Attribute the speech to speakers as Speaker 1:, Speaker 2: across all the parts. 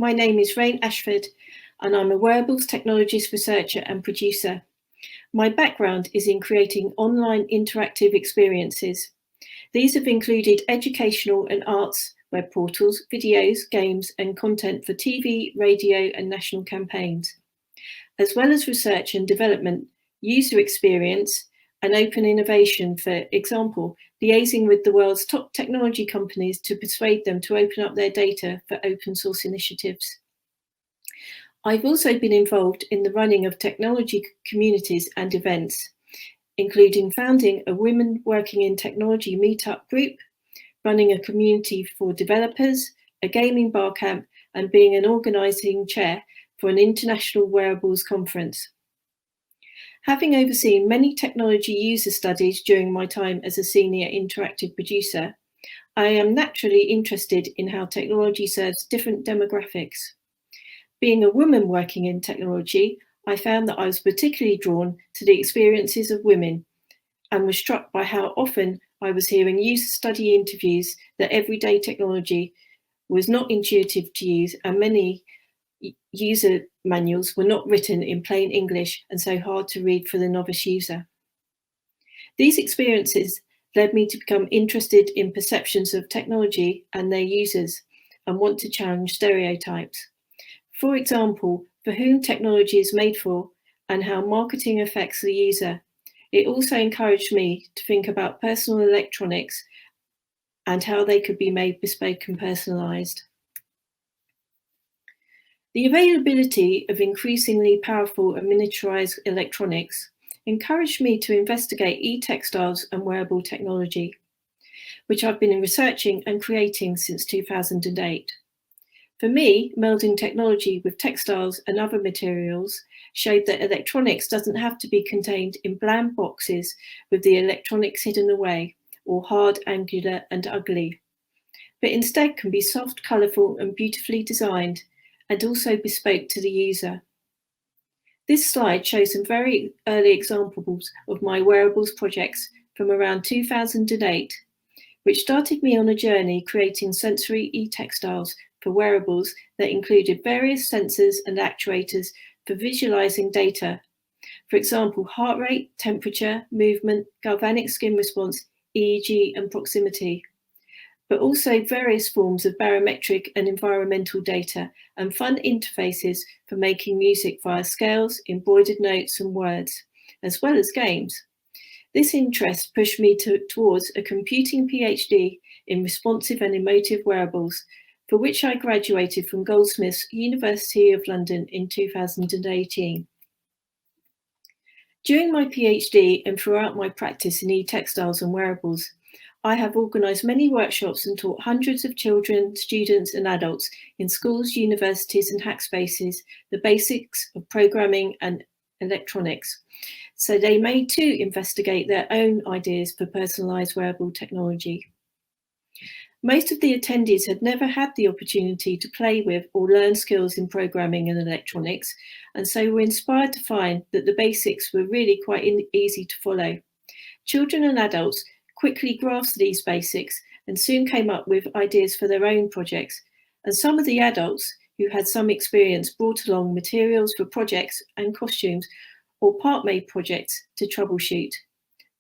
Speaker 1: My name is Rain Ashford, and I'm a wearables technologist, researcher, and producer. My background is in creating online interactive experiences. These have included educational and arts web portals, videos, games, and content for TV, radio, and national campaigns, as well as research and development, user experience, and open innovation, for example, liaising with the world's top technology companies to persuade them to open up their data for open source initiatives. I've also been involved in the running of technology communities and events, including founding a Women Working in Technology meetup group, running a community for developers, a gaming bar camp, and being an organising chair for an international wearables conference. Having overseen many technology user studies during my time as a senior interactive producer, I am naturally interested in how technology serves different demographics. Being a woman working in technology, I found that I was particularly drawn to the experiences of women and was struck by how often I was hearing user study interviews that everyday technology was not intuitive to use, and many user manuals were not written in plain English and so hard to read for the novice user. These experiences led me to become interested in perceptions of technology and their users and want to challenge stereotypes. For example, for whom technology is made for and how marketing affects the user. It also encouraged me to think about personal electronics and how they could be made bespoke and personalised. The availability of increasingly powerful and miniaturized electronics encouraged me to investigate e-textiles and wearable technology, which I've been researching and creating since 2008. For me, melding technology with textiles and other materials showed that electronics doesn't have to be contained in bland boxes with the electronics hidden away, or hard, angular, and ugly, but instead can be soft, colourful, and beautifully designed, and also bespoke to the user. This slide shows some very early examples of my wearables projects from around 2008, which started me on a journey creating sensory e-textiles for wearables that included various sensors and actuators for visualizing data. For example, heart rate, temperature, movement, galvanic skin response, EEG, and proximity, but also various forms of barometric and environmental data and fun interfaces for making music via scales, embroidered notes, and words, as well as games. This interest pushed me towards a computing PhD in responsive and emotive wearables, for which I graduated from Goldsmiths, University of London in 2018. During my PhD and throughout my practice in e-textiles and wearables, I have organised many workshops and taught hundreds of children, students, and adults in schools, universities, and hackspaces the basics of programming and electronics, so they may too investigate their own ideas for personalised wearable technology. Most of the attendees had never had the opportunity to play with or learn skills in programming and electronics, and so were inspired to find that the basics were really quite easy to follow. Children and adults quickly grasped these basics and soon came up with ideas for their own projects, and some of the adults who had some experience brought along materials for projects and costumes or part-made projects to troubleshoot.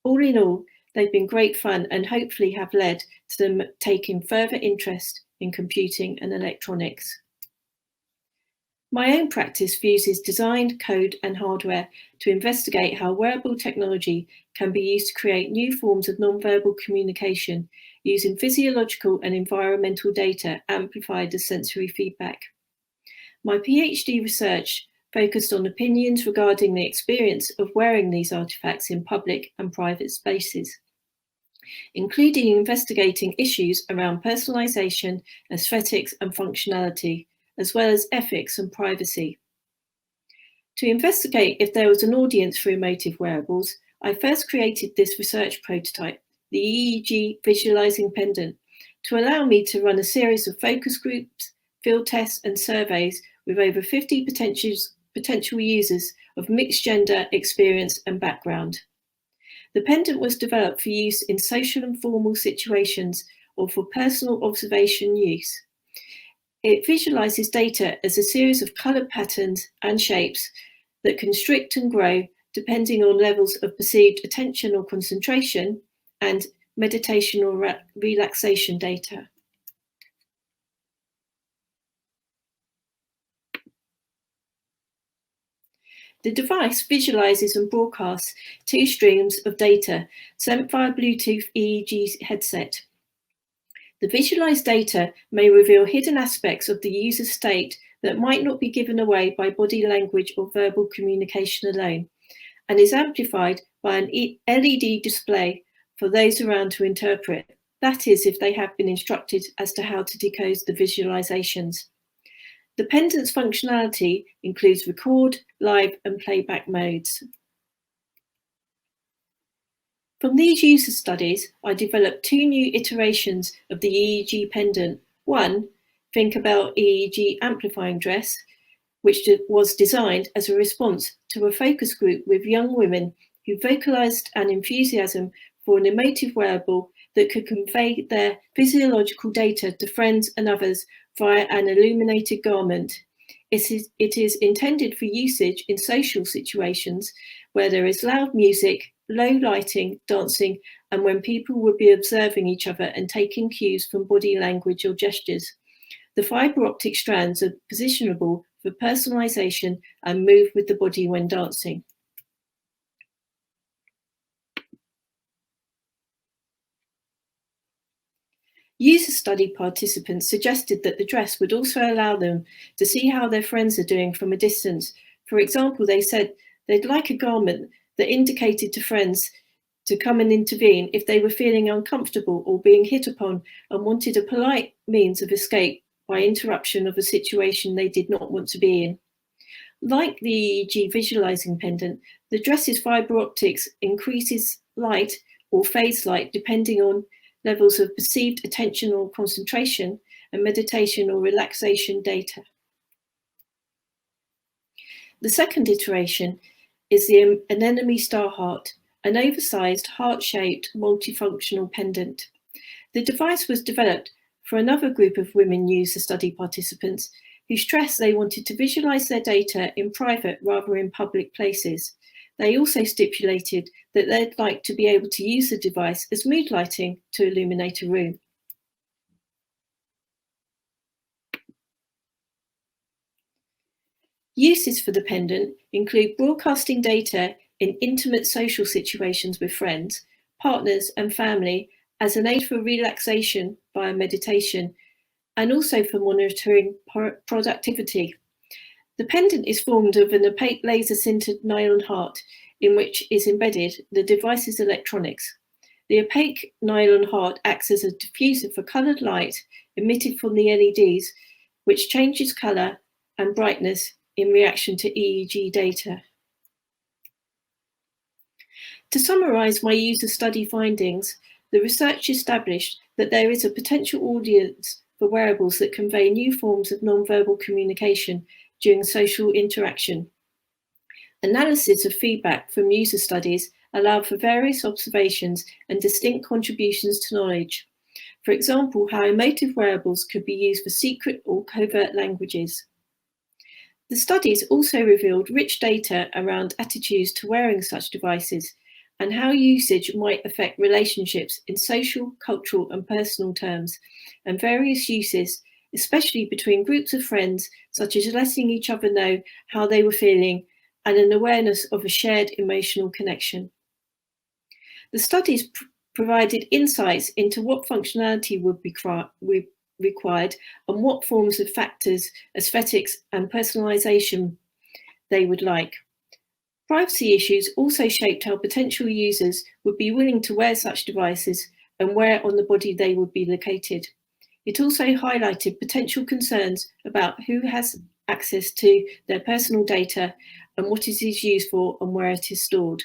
Speaker 1: All in all, they've been great fun and hopefully have led to them taking further interest in computing and electronics. My own practice fuses design, code, and hardware to investigate how wearable technology can be used to create new forms of nonverbal communication using physiological and environmental data amplified as sensory feedback. My PhD research focused on opinions regarding the experience of wearing these artifacts in public and private spaces, including investigating issues around personalisation, aesthetics, and functionality, as well as ethics and privacy. To investigate if there was an audience for emotive wearables, I first created this research prototype, the EEG visualizing pendant, to allow me to run a series of focus groups, field tests, and surveys with over 50 potential users of mixed gender experience and background. The pendant was developed for use in social and formal situations or for personal observation use. It visualizes data as a series of colored patterns and shapes that constrict and grow depending on levels of perceived attention or concentration and meditation or relaxation data. The device visualizes and broadcasts two streams of data sent via Bluetooth EEG headset. The visualized data may reveal hidden aspects of the user's state that might not be given away by body language or verbal communication alone, and is amplified by an LED display for those around to interpret. That is, if they have been instructed as to how to decode the visualizations. The pendant's functionality includes record, live, and playback modes. From these user studies, I developed two new iterations of the EEG pendant. One, Think About EEG Amplifying Dress, which was designed as a response to a focus group with young women who vocalized an enthusiasm for an emotive wearable that could convey their physiological data to friends and others via an illuminated garment. It is intended for usage in social situations where there is loud music, low lighting, dancing, and when people would be observing each other and taking cues from body language or gestures. The fiber optic strands are positionable for personalisation and move with the body when dancing. User study participants suggested that the dress would also allow them to see how their friends are doing from a distance. For example, they said they'd like a garment that indicated to friends to come and intervene if they were feeling uncomfortable or being hit upon and wanted a polite means of escape by interruption of a situation they did not want to be in. Like the EEG visualizing pendant, the dress's fiber optics increases light or phase light depending on levels of perceived attention or concentration and meditation or relaxation data. The second iteration is the Enome Starheart, an oversized heart-shaped multifunctional pendant. The device was developed for another group of women user study participants who stressed they wanted to visualize their data in private rather in public places. They also stipulated that they'd like to be able to use the device as mood lighting to illuminate a room. Uses for the pendant include broadcasting data in intimate social situations with friends, partners, and family as an aid for relaxation via meditation, and also for monitoring productivity. The pendant is formed of an opaque laser-sintered nylon heart in which is embedded the device's electronics. The opaque nylon heart acts as a diffuser for coloured light emitted from the LEDs, which changes colour and brightness in reaction to EEG data. To summarise my user study findings, the research established that there is a potential audience for wearables that convey new forms of nonverbal communication during social interaction. Analysis of feedback from user studies allowed for various observations and distinct contributions to knowledge. For example, how emotive wearables could be used for secret or covert languages. The studies also revealed rich data around attitudes to wearing such devices and how usage might affect relationships in social, cultural, and personal terms, and various uses, especially between groups of friends, such as letting each other know how they were feeling and an awareness of a shared emotional connection. The studies provided insights into what functionality would be required and what forms of factors, aesthetics, and personalisation they would like. Privacy issues also shaped how potential users would be willing to wear such devices and where on the body they would be located. It also highlighted potential concerns about who has access to their personal data and what it is used for and where it is stored.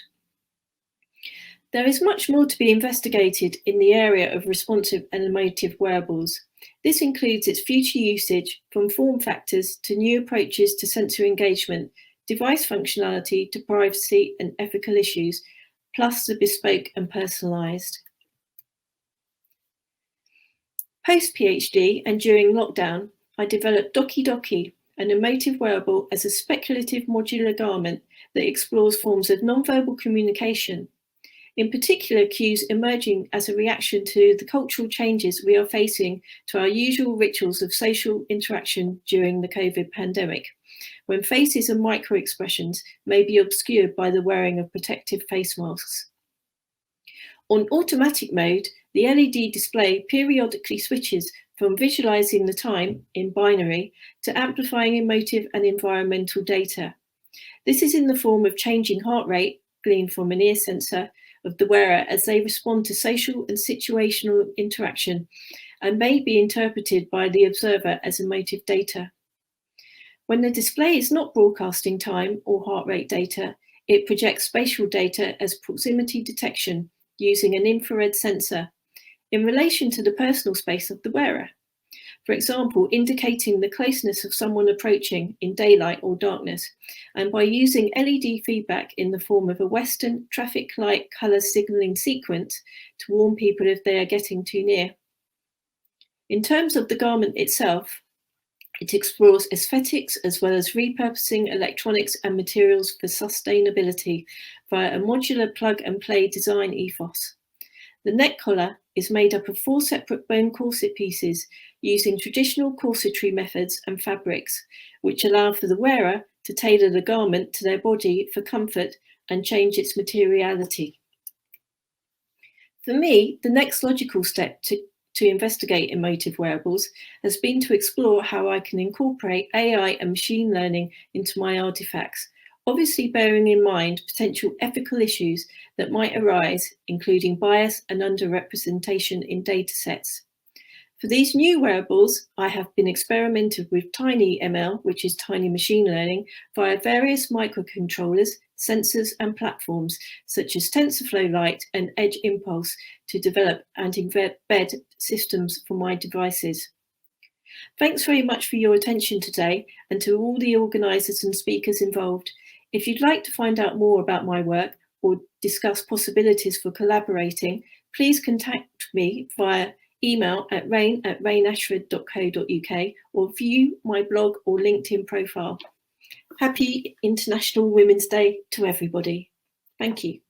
Speaker 1: There is much more to be investigated in the area of responsive and emotive wearables. This includes its future usage, from form factors to new approaches to sensor engagement, device functionality to privacy and ethical issues, plus the bespoke and personalised. Post-PhD and during lockdown, I developed Doki, an emotive wearable as a speculative modular garment that explores forms of nonverbal communication, in particular cues emerging as a reaction to the cultural changes we are facing to our usual rituals of social interaction during the COVID pandemic, when faces and micro-expressions may be obscured by the wearing of protective face masks. On automatic mode, the LED display periodically switches from visualizing the time in binary to amplifying emotive and environmental data. This is in the form of changing heart rate, gleaned from an ear sensor, of the wearer as they respond to social and situational interaction, and may be interpreted by the observer as emotive data. When the display is not broadcasting time or heart rate data, it projects spatial data as proximity detection using an infrared sensor in relation to the personal space of the wearer. For example, indicating the closeness of someone approaching in daylight or darkness, and by using LED feedback in the form of a Western traffic light colour signalling sequence to warn people if they are getting too near. In terms of the garment itself, it explores aesthetics as well as repurposing electronics and materials for sustainability via a modular plug-and-play design ethos. The neck collar is made up of 4 separate bone corset pieces using traditional corsetry methods and fabrics, which allow for the wearer to tailor the garment to their body for comfort and change its materiality. For me, the next logical step to investigate emotive wearables has been to explore how I can incorporate AI and machine learning into my artifacts, obviously bearing in mind potential ethical issues that might arise, including bias and underrepresentation in datasets. For these new wearables, I have been experimenting with TinyML, which is tiny machine learning, via various microcontrollers, sensors and platforms such as TensorFlow Lite and Edge Impulse to develop and embed systems for my devices. Thanks very much for your attention today and to all the organisers and speakers involved. If you'd like to find out more about my work or discuss possibilities for collaborating, please contact me via email at rain@rainashford.co.uk or view my blog or LinkedIn profile. Happy International Women's Day to everybody. Thank you.